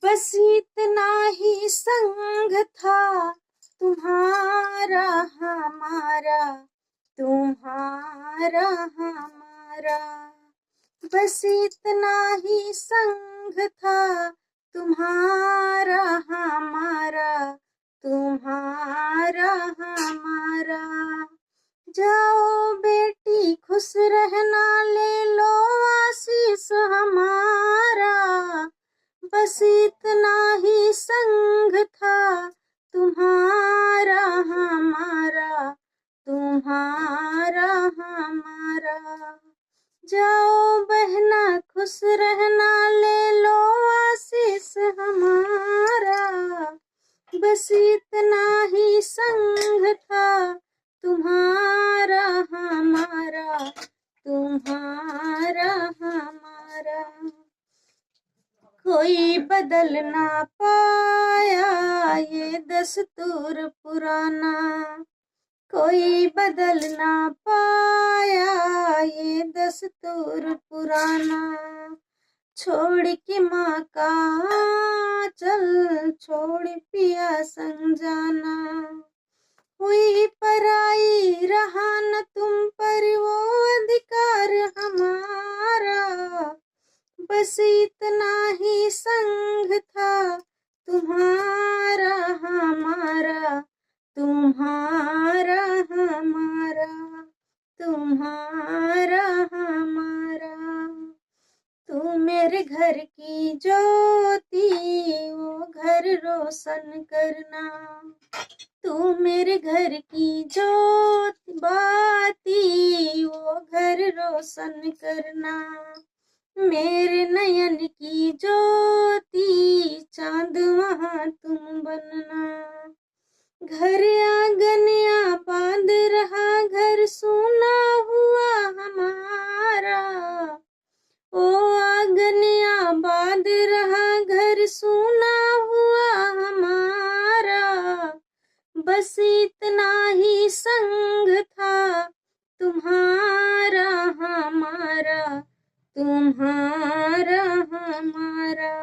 बस इतना ही संग था तुम्हारा हमारा, तुम्हारा हमारा। बस इतना ही संग था तुम्हारा हमारा, तुम्हारा हमारा। जाओ बेटी खुश रहना, ले लो आशीष हमारा। बस इतना ही संग था तुम्हारा हमारा, तुम्हारा हमारा। जाओ बहना खुश रहना, ले लो आशीष हमारा। बस इतना ही संग था तुम्हारा हमारा, तुम्हारा हमारा। कोई बदल ना पाया ये दस्तूर पुराना, कोई बदल ना पाया ये दस्तूर पुराना। छोड़ के माँ का आंचल, छोड़ पिया संग जाना। हुई पराई रहा न तुम पर वो अधिकार हमारा। बस इतना ही संग था तुम्हारा हमारा, तुम्हारा हमारा, तुम्हारा हमारा। तू मेरे घर की ज्योति, वो घर रोशन करना। तू मेरे घर की ज्योति बाती, वो घर रोशन करना। मेरे नयन की ज्योति, चांद वहाँ तुम बनना। घर आंगन आबाद रहा, घर सूना हुआ हमारा। ओ आंगन आबाद रहा, घर सूना हुआ हमारा। बस इतना ही संग था तुम्हारा हमारा, तुम्हारा हमारा।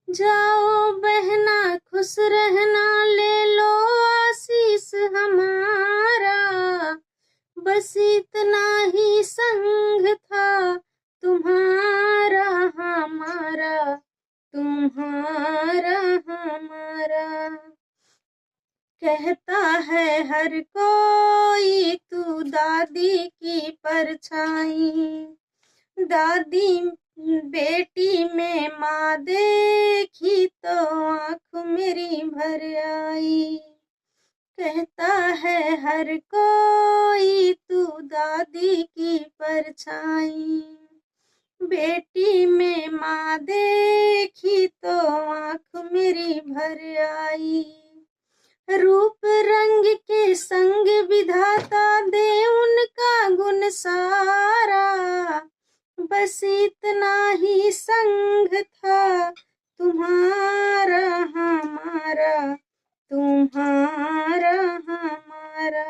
जाओ बहना खुश रहना, ले लो आशीष हमारा। बस इतना ही संग था तुम्हारा हमारा, तुम्हारा हमारा। कहता है हर कोई तू दादी की परछाई, दादी बेटी में माँ देखी तो आँख मेरी भर आई। कहता है हर कोई तू दादी की परछाई, बेटी में माँ देखी तो आँख मेरी भर आई। रूप रंग के संग विधाता दे उनका गुण सारा। बस इतना ही संग था तुम्हारा हमारा, तुम्हारा हमारा।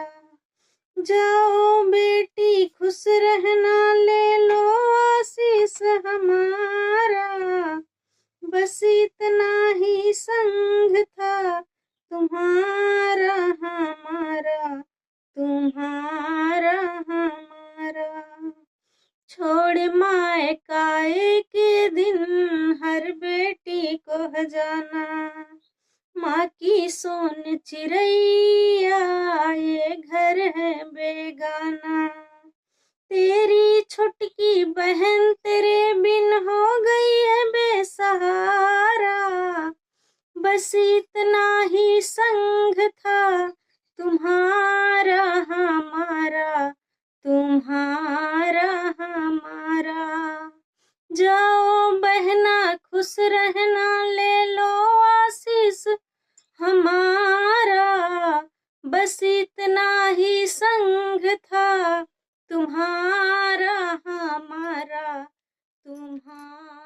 जाओ बेटी खुश रहना, ले लो आशीष हमारा। बस इतना ही संग था तुम्हारा हमारा, तुम्हारा हमारा। छोड़ मायका के दिन हर बेटी को जाना। माँ की सोन चिड़ैया ये घर है बेगाना। तेरी छुटकी बहन तेरे बिन हो गई है बेसहारा। बस इतना ही संग था तुम्हारा हमारा, तुम्हारा हमारा। जाओ बहना खुश रहना, ले लो आशीष हमारा। बस इतना ही संग था तुम्हारा हमारा, तुम्हारा।